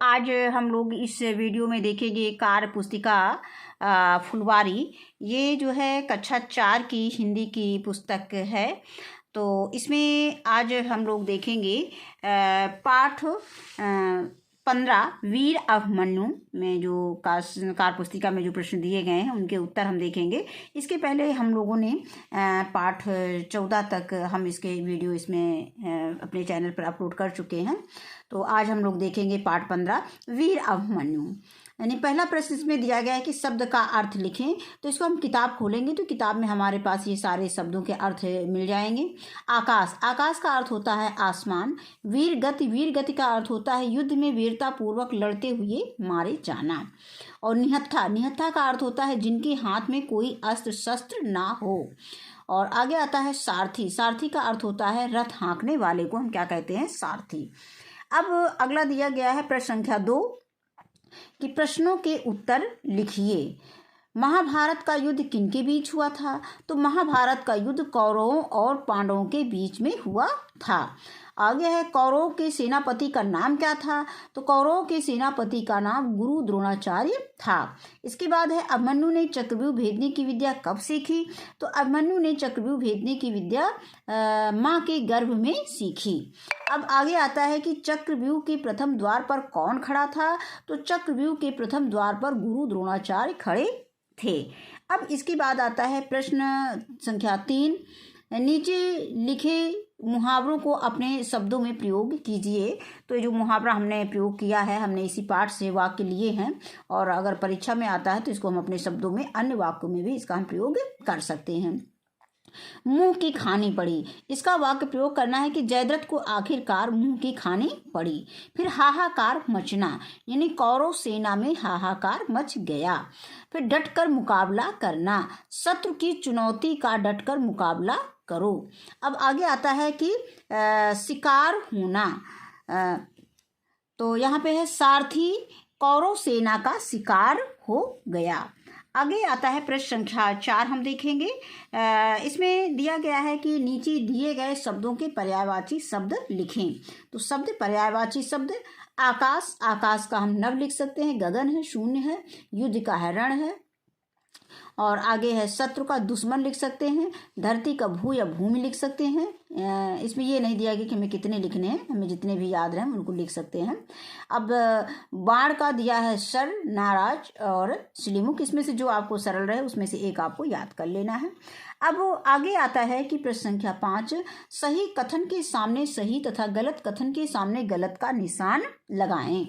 आज हम लोग इस वीडियो में देखेंगे कार्य पुस्तिका फुलवारी। ये जो है कक्षा 4 की हिंदी की पुस्तक है। तो इसमें आज हम लोग देखेंगे पाठ 15 वीर अभिमन्यु में जो कार्य पुस्तिका में जो प्रश्न दिए गए हैं उनके उत्तर हम देखेंगे। इसके पहले हम लोगों ने पाठ 14 तक हम इसके वीडियो इसमें अपने चैनल पर अपलोड कर चुके हैं। तो आज हम लोग देखेंगे पाठ 15 वीर अभिमन्यु। यानी पहला प्रश्न इसमें दिया गया है कि शब्द का अर्थ लिखें। तो इसको हम किताब खोलेंगे तो किताब में हमारे पास ये सारे शब्दों के अर्थ मिल जाएंगे। आकाश, आकाश का अर्थ होता है आसमान। वीर गति, वीर गति का अर्थ होता है युद्ध में वीरता पूर्वक लड़ते हुए मारे जाना। और निहत्था, निहत्था का अर्थ होता है जिनके हाथ में कोई अस्त्र शस्त्र ना हो। और आगे आता है सारथी, सारथी का अर्थ होता है रथ हाँकने वाले को हम क्या कहते हैं, सारथी। अब अगला दिया गया है प्रश्न संख्या 2 कि प्रश्नों के उत्तर लिखिए। महाभारत का युद्ध किनके बीच हुआ था? तो महाभारत का युद्ध कौरवों और पांडवों के बीच में हुआ था। आगे है कौरवों के सेनापति का नाम क्या था? तो कौरवों के सेनापति का नाम गुरु द्रोणाचार्य था। इसके बाद है अभिमन्यु ने चक्रव्यूह भेदने की विद्या कब सीखी? तो अभिमन्यु ने चक्रव्यूह भेदने की विद्या माँ के गर्भ में सीखी। अब आगे आता है कि चक्रव्यूह के प्रथम द्वार पर कौन खड़ा था? तो चक्रव्यूह के प्रथम द्वार पर गुरु द्रोणाचार्य खड़े थे। अब इसके बाद आता है प्रश्न संख्या 3, नीचे लिखे मुहावरों को अपने शब्दों में प्रयोग कीजिए। तो ये जो मुहावरा हमने प्रयोग किया है हमने इसी पाठ से वाक्य लिए हैं और अगर परीक्षा में आता है तो इसको हम अपने शब्दों में अन्य वाक्यों में भी इसका हम प्रयोग कर सकते हैं। मुंह की खानी पड़ी, इसका वाक्य प्रयोग करना है कि जयद्रथ को आखिरकार मुंह की खानी पड़ी। फिर हाहाकार मचना, यानी कौरव सेना में हाहाकार मच गया। फिर डटकर मुकाबला करना, शत्रु की चुनौती का डटकर मुकाबला करो। अब आगे आता है कि शिकार होना। तो यहाँ पे है सारथी कौरव सेना का शिकार हो गया। आगे आता है प्रश्न संख्या 4 हम देखेंगे। इसमें दिया गया है कि नीचे दिए गए शब्दों के पर्यायवाची शब्द लिखें। तो शब्द पर्यायवाची शब्द आकाश, आकाश का हम नभ लिख सकते हैं, गगन है, शून्य है, युद्ध का है, रण है। और आगे है शत्रु का दुश्मन लिख सकते हैं, धरती का भू या भूमि लिख सकते हैं। इसमें ये नहीं दिया गया कि हमें कितने लिखने हैं, हमें जितने भी याद रहें उनको लिख सकते हैं। अब बाण का दिया है सर, नाराज और श्रीमुख। इसमें से जो आपको सरल रहे उसमें से एक आपको याद कर लेना है। अब आगे आता है कि प्रश्न संख्या 5, सही कथन के सामने सही तथा गलत कथन के सामने गलत का निशान लगाएं।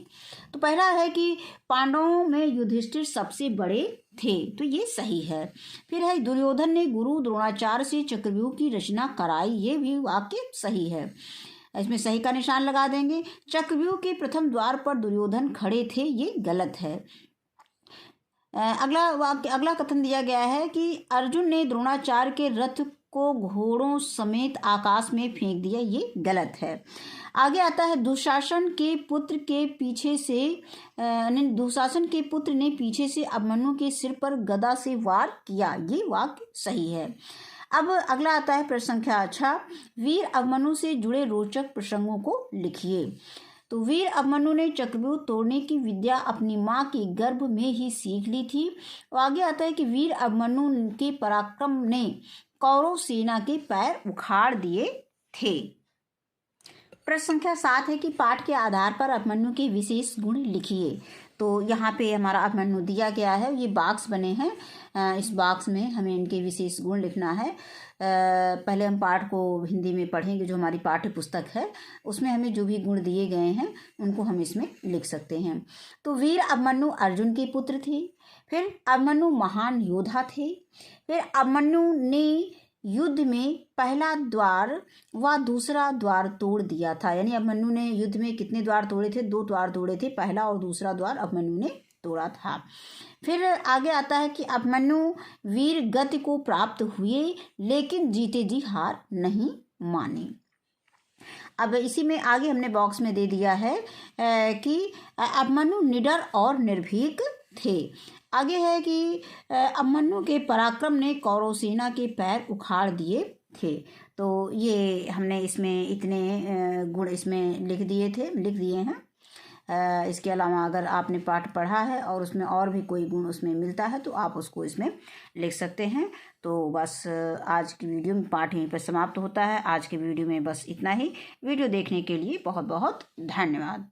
तो पहला है कि पांडवों में युधिष्ठिर सबसे बड़े थे, तो ये सही है। फिर है दुर्योधन ने गुरु द्रोणाचार्य से चक्रव्यूह की रचना कराई, ये भी वाक्य सही है, इसमें सही का निशान लगा देंगे। चक्रव्यूह के प्रथम द्वार पर दुर्योधन खड़े थे, ये गलत है। अगला कथन दिया गया है कि अर्जुन ने द्रोणाचार्य के रथ को घोड़ों समेत आकाश में फेंक दिया, ये गलत है। आगे आता है दुशासन के पुत्र ने पीछे से अभिमन्यु के सिर पर गदा से वार किया, ये वाक्य सही है। अब अगला आता है प्रश्न संख्या 6, वीर अभिमन्यु से जुड़े रोचक प्रसंगों को लिखिए। तो वीर अभिमन्यु ने चक्रव्यूह तोड़ने की विद्या अपनी माँ के गर्भ में ही सीख ली थी। और आगे आता है कि वीर अभिमन्यु के पराक्रम ने कौरव सेना के पैर उखाड़ दिए थे। प्रश्न संख्या 7 है कि पाठ के आधार पर अभिमन्यु के विशेष गुण लिखिए। तो यहाँ पे हमारा अभिमन्यु दिया गया है, ये बॉक्स बने हैं, इस बॉक्स में हमें इनके विशेष गुण लिखना है। पहले हम पाठ को हिंदी में पढ़ेंगे, जो हमारी पाठ्य पुस्तक है उसमें हमें जो भी गुण दिए गए हैं उनको हम इसमें लिख सकते हैं। तो वीर अभिमन्यु अर्जुन के पुत्र थे। फिर अभिमन्यु महान योद्धा थे। फिर अभिमन्यु ने युद्ध में पहला द्वार व दूसरा द्वार तोड़ दिया था, यानी अभिमन्यु ने युद्ध में कितने द्वार तोड़े थे? 2 द्वार तोड़े थे, पहला और दूसरा द्वार अभिमन्यु ने तोड़ा था। फिर आगे आता है कि अभिमन्यु वीर गति को प्राप्त हुए लेकिन जीते जी हार नहीं मानी। अब इसी में आगे हमने बॉक्स में दे दिया है कि अभिमन्यु निडर और निर्भीक थे। आगे है कि अभिमन्यु के पराक्रम ने कौरव सेना के पैर उखाड़ दिए थे। तो ये हमने इसमें इतने गुण इसमें लिख दिए हैं। इसके अलावा अगर आपने पाठ पढ़ा है और उसमें और भी कोई गुण उसमें मिलता है तो आप उसको इसमें लिख सकते हैं। तो बस आज की वीडियो में पाठ यहीं पर समाप्त होता है। आज की वीडियो में बस इतना ही। वीडियो देखने के लिए बहुत बहुत धन्यवाद।